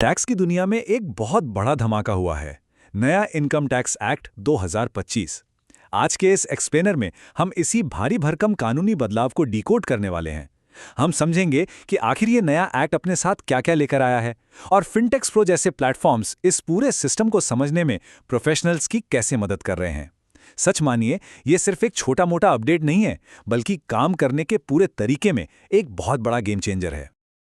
Tax की दुनिया में एक बहुत बड़ा धमाका हुआ है। नया इनकम टैक्स एक्ट 2025। आज के इस एक्सप्लेनर में हम इसी भारी भरकम कानूनी बदलाव को डिकोड करने वाले हैं। हम समझेंगे कि आखिर ये नया एक्ट अपने साथ क्या-क्या लेकर आया है और फिनटेक्स प्रो जैसे प्लेटफॉर्म्स इस पूरे सिस्टम को समझने में प्रोफेशनल्स की कैसे मदद कर रहे हैं। सच मानिए, ये सिर्फ एक छोटा-मोटा अपडेट नहीं है, बल्कि काम करने के पूरे तरीके में एक बहुत बड़ा गेम चेंजर है।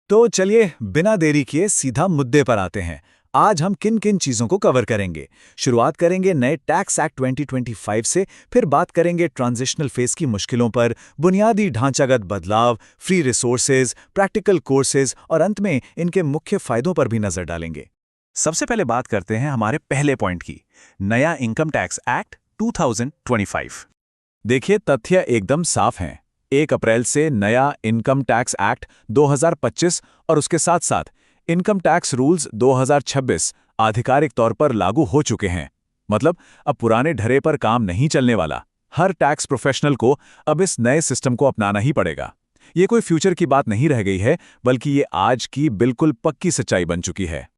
तो चलिए बिना देरी किए सीधा मुद्दे पर आते हैं। आज हम किन किन चीजों को कवर करेंगे। शुरुआत करेंगे नए टैक्स एक्ट 2025 से, फिर बात करेंगे ट्रांजिशनल फेज की मुश्किलों पर, बुनियादी ढांचागत बदलाव, फ्री रिसोर्सेज, प्रैक्टिकल कोर्सेज और अंत में इनके मुख्य फायदों पर भी नजर डालेंगे। सबसे पहले बात करते हैं हमारे पहले पॉइंट की, नया इनकम टैक्स एक्ट 2025। देखिए, तथ्य एकदम साफ हैं। 1 अप्रैल से नया इनकम टैक्स एक्ट 2025 और उसके साथ साथ इनकम टैक्स रूल्स 2026 आधिकारिक तौर पर लागू हो चुके हैं। मतलब अब पुराने ढरे पर काम नहीं चलने वाला। हर टैक्स प्रोफेशनल को अब इस नए सिस्टम को अपनाना ही पड़ेगा। ये कोई फ्यूचर की बात नहीं रह गई है, बल्कि ये आज की बिल्कुल पक्की सच्चाई बन चुकी है।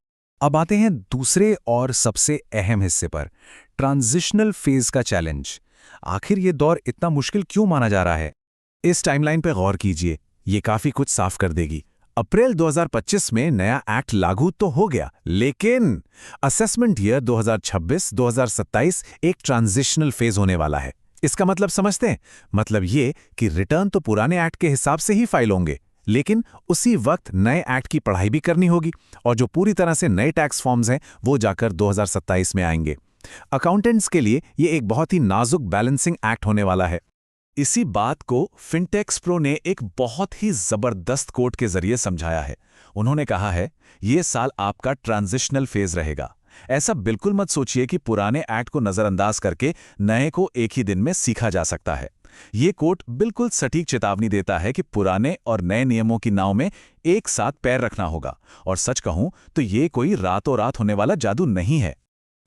अब आते हैं दूसरे और सबसे अहम हिस्से पर, ट्रांजिशनल फेज का चैलेंज। आखिर ये दौर इतना मुश्किल क्यों माना जा रहा है? इस टाइमलाइन पर गौर कीजिए, ये काफी कुछ साफ कर देगी। अप्रैल 2025 में नया एक्ट लागू तो हो गया, लेकिन असेसमेंट ईयर 2026-2027 एक ट्रांजिशनल फेज होने वाला है। इसका मतलब समझते हैं? मतलब ये कि रिटर्न तो पुराने एक्ट के हिसाब से ही फाइल होंगे, लेकिन उसी वक्त नए एक्ट की पढ़ाई भी करनी होगी और जो पूरी तरह से नए टैक्स फॉर्म्स हैं वो जाकर 2027 में आएंगे। अकाउंटेंट्स के लिए ये एक बहुत ही नाजुक बैलेंसिंग एक्ट होने वाला है। इसी बात को फिनटेक्स प्रो ने एक बहुत ही जबरदस्त कोट के जरिए समझाया है। उन्होंने कहा है, ये साल आपका ट्रांजिशनल फेज रहेगा। ऐसा बिल्कुल मत सोचिए कि पुराने एक्ट को नजरअंदाज करके नए को एक ही दिन में सीखा जा सकता है। ये कोट बिल्कुल सटीक चेतावनी देता है कि पुराने और नए नियमों की नाव में एक साथ पैर रखना होगा। और सच कहूं तो ये कोई रातों रात होने वाला जादू नहीं है।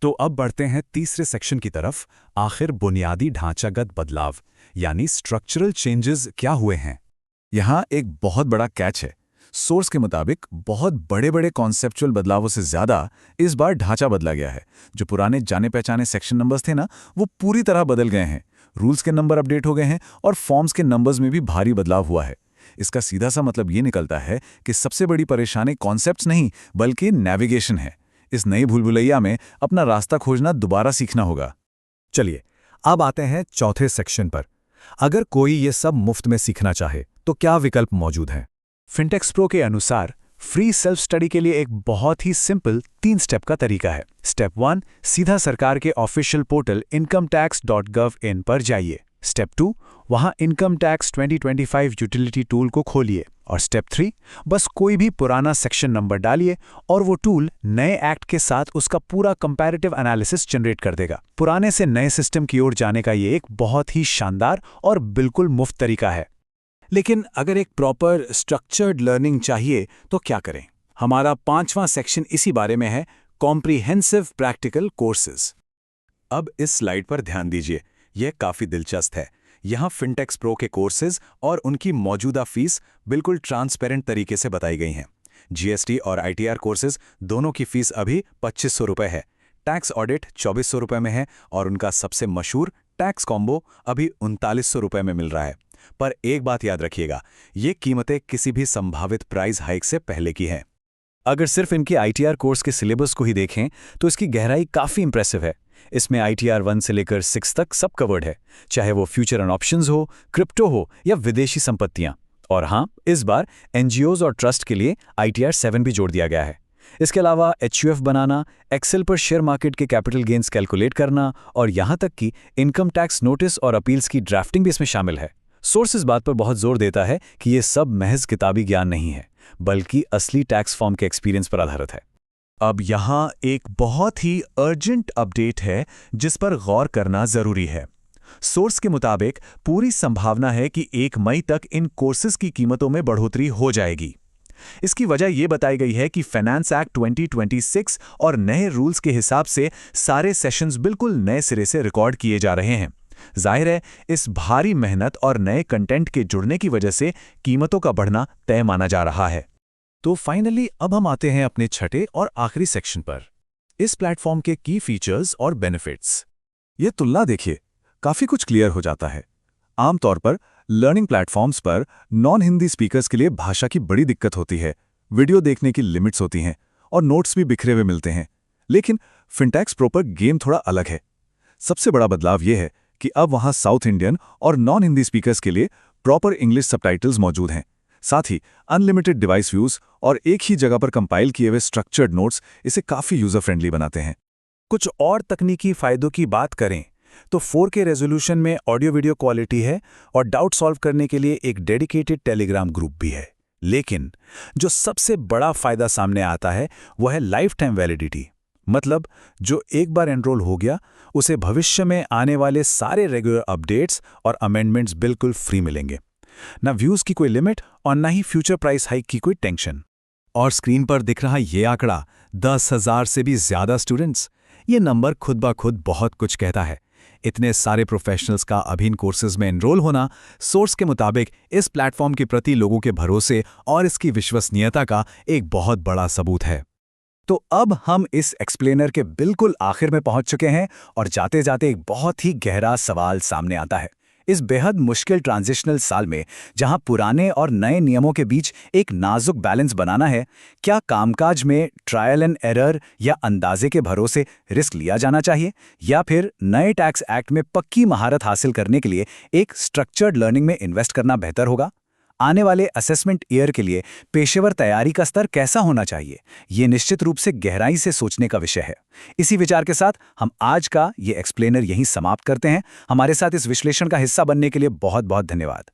तो अब बढ़ते हैं तीसरे सेक्शन की तरफ। आखिर बुनियादी ढांचागत बदलाव यानी स्ट्रक्चरल चेंजेस क्या हुए हैं? यहाँ एक बहुत बड़ा कैच है। सोर्स के मुताबिक बहुत बड़े-बड़े कॉन्सेप्चुअल बदलावों से ज्यादा इस बार ढांचा बदला गया है। जो पुराने जाने पहचाने सेक्शन नंबर्स थे ना, वो पूरी तरह बदल गए हैं। रूल्स के नंबर अपडेट हो गए हैं और फॉर्म्स के नंबर्स में भी भारी बदलाव हुआ है। इसका सीधा सा मतलब ये निकलता है कि सबसे बड़ी परेशानी कॉन्सेप्ट्स नहीं, बल्कि नेविगेशन है। इस नई भूलभुलैया में अपना रास्ता खोजना दोबारा सीखना होगा। चलिए अब आते हैं चौथे सेक्शन पर। अगर कोई ये सब मुफ्त में सीखना चाहे तो क्या विकल्प मौजूद हैं? फिनटेक्स प्रो के अनुसार फ्री सेल्फ स्टडी के लिए एक बहुत ही सिंपल 3 स्टेप का तरीका है। स्टेप 1, सीधा सरकार के ऑफिशियल पोर्टल incometax.gov.in पर जाइए। स्टेप 2, वहां इनकम टैक्स 2025 यूटिलिटी टूल को खोलिए। और स्टेप 3, बस कोई भी पुराना सेक्शन नंबर डालिए और वो टूल नए एक्ट के साथ उसका पूरा कंपैरेटिव एनालिसिस जनरेट कर देगा। पुराने से नए सिस्टम की ओर जाने का ये एक बहुत ही शानदार और बिल्कुल मुफ्त तरीका है। लेकिन अगर एक प्रॉपर स्ट्रक्चर्ड लर्निंग चाहिए तो क्या करें? हमारा 5वां सेक्शन इसी बारे में है, कॉम्प्रिहेंसिव प्रैक्टिकल कोर्सेज। अब इस स्लाइड पर ध्यान दीजिए, यह काफी दिलचस्प है। यहाँ फिनटेक्स प्रो के कोर्सेज और उनकी मौजूदा फीस बिल्कुल ट्रांसपेरेंट तरीके से बताई गई हैं। जीएसटी और आईटीआर कोर्सेज दोनों की फीस अभी 2500 रुपये है। टैक्स ऑडिट 2400 रुपये में है और उनका सबसे मशहूर टैक्स कॉम्बो अभी 3900 रुपये में मिल रहा है। पर एक बात याद रखिएगा, ये कीमतें किसी भी संभावित प्राइस हाइक से पहले की हैं। अगर सिर्फ इनके आईटीआर कोर्स के सिलेबस को ही देखें तो इसकी गहराई काफ़ी इंप्रेसिव है। इसमें आईटीआर 1 से लेकर 6 तक सब कवर्ड है, चाहे वो फ्यूचर एंड ऑप्शंस हो, क्रिप्टो हो या विदेशी संपत्तियां। और हाँ, इस बार एनजीओज और ट्रस्ट के लिए आईटीआर 7 भी जोड़ दिया गया है। इसके अलावा एचयूएफ बनाना, एक्सेल पर शेयर मार्केट के कैपिटल गेन्स कैलकुलेट करना और यहाँ तक कि इनकम टैक्स नोटिस और अपील्स की ड्राफ्टिंग भी इसमें शामिल है। सोर्स इस बात पर बहुत जोर देता है कि ये सब महज किताबी ज्ञान नहीं है, बल्कि असली टैक्स फॉर्म के एक्सपीरियंस पर आधारित है। अब यहाँ एक बहुत ही अर्जेंट अपडेट है जिस पर गौर करना जरूरी है। सोर्स के मुताबिक पूरी संभावना है कि 1 मई तक इन कोर्सेज की कीमतों में बढ़ोतरी हो जाएगी। इसकी वजह यह बताई गई है कि फाइनेंस एक्ट 2026 और नए रूल्स के हिसाब से सारे सेशंस बिल्कुल नए सिरे से रिकॉर्ड किए जा रहे हैं। जाहिर है, इस भारी मेहनत और नए कंटेंट के जुड़ने की वजह से कीमतों का बढ़ना तय माना जा रहा है। तो फाइनली अब हम आते हैं अपने छठे और आखिरी सेक्शन पर, इस प्लेटफॉर्म के की फीचर्स और बेनिफिट्स। ये तुलना देखिए, काफी कुछ क्लियर हो जाता है। आमतौर पर लर्निंग प्लेटफॉर्म्स पर नॉन हिंदी स्पीकर्स के लिए भाषा की बड़ी दिक्कत होती है, वीडियो देखने की लिमिट्स होती हैं और नोट्स भी बिखरे हुए मिलते हैं। लेकिन फिनटेक्स प्रो पर गेम थोड़ा अलग है। सबसे बड़ा बदलाव यह है कि अब वहां साउथ इंडियन और नॉन हिंदी स्पीकर्स के लिए प्रॉपर इंग्लिश सबटाइटल्स मौजूद हैं। साथ ही अनलिमिटेड डिवाइस व्यूज और एक ही जगह पर कंपाइल किए हुए स्ट्रक्चर्ड नोट्स इसे काफी यूजर फ्रेंडली बनाते हैं। कुछ और तकनीकी फायदों की बात करें तो 4K रेजोल्यूशन में ऑडियो वीडियो क्वालिटी है और डाउट सॉल्व करने के लिए एक डेडिकेटेड टेलीग्राम ग्रुप भी है। लेकिन जो सबसे बड़ा फायदा सामने आता है वह है लाइफ टाइम वैलिडिटी। मतलब जो एक बार एनरोल हो गया उसे भविष्य में आने वाले सारे रेगुलर अपडेट्स और अमेंडमेंट्स बिल्कुल फ्री मिलेंगे। ना व्यूज की कोई लिमिट और ना ही फ्यूचर प्राइस हाइक की कोई टेंशन। और स्क्रीन पर दिख रहा ये आंकड़ा 10,000 से भी ज्यादा स्टूडेंट्स, ये नंबर खुद ब खुद बहुत कुछ कहता है। इतने सारे प्रोफेशनल्स का अभिन्न कोर्सेज में एनरोल होना सोर्स के मुताबिक इस प्लेटफॉर्म के प्रति लोगों के भरोसे और इसकी विश्वसनीयता का एक बहुत बड़ा सबूत है। तो अब हम इस एक्सप्लेनर के बिल्कुल आखिर में पहुंच चुके हैं और जाते जाते एक बहुत ही गहरा सवाल सामने आता है। इस बेहद मुश्किल ट्रांजिशनल साल में जहां पुराने और नए नियमों के बीच एक नाजुक बैलेंस बनाना है, क्या कामकाज में ट्रायल एंड एरर या अंदाजे के भरोसे रिस्क लिया जाना चाहिए, या फिर नए टैक्स एक्ट में पक्की महारत हासिल करने के लिए एक स्ट्रक्चर्ड लर्निंग में इन्वेस्ट करना बेहतर होगा? आने वाले असेसमेंट ईयर के लिए पेशेवर तैयारी का स्तर कैसा होना चाहिए, ये निश्चित रूप से गहराई से सोचने का विषय है। इसी विचार के साथ हम आज का ये एक्सप्लेनर यहीं समाप्त करते हैं। हमारे साथ इस विश्लेषण का हिस्सा बनने के लिए बहुत बहुत धन्यवाद।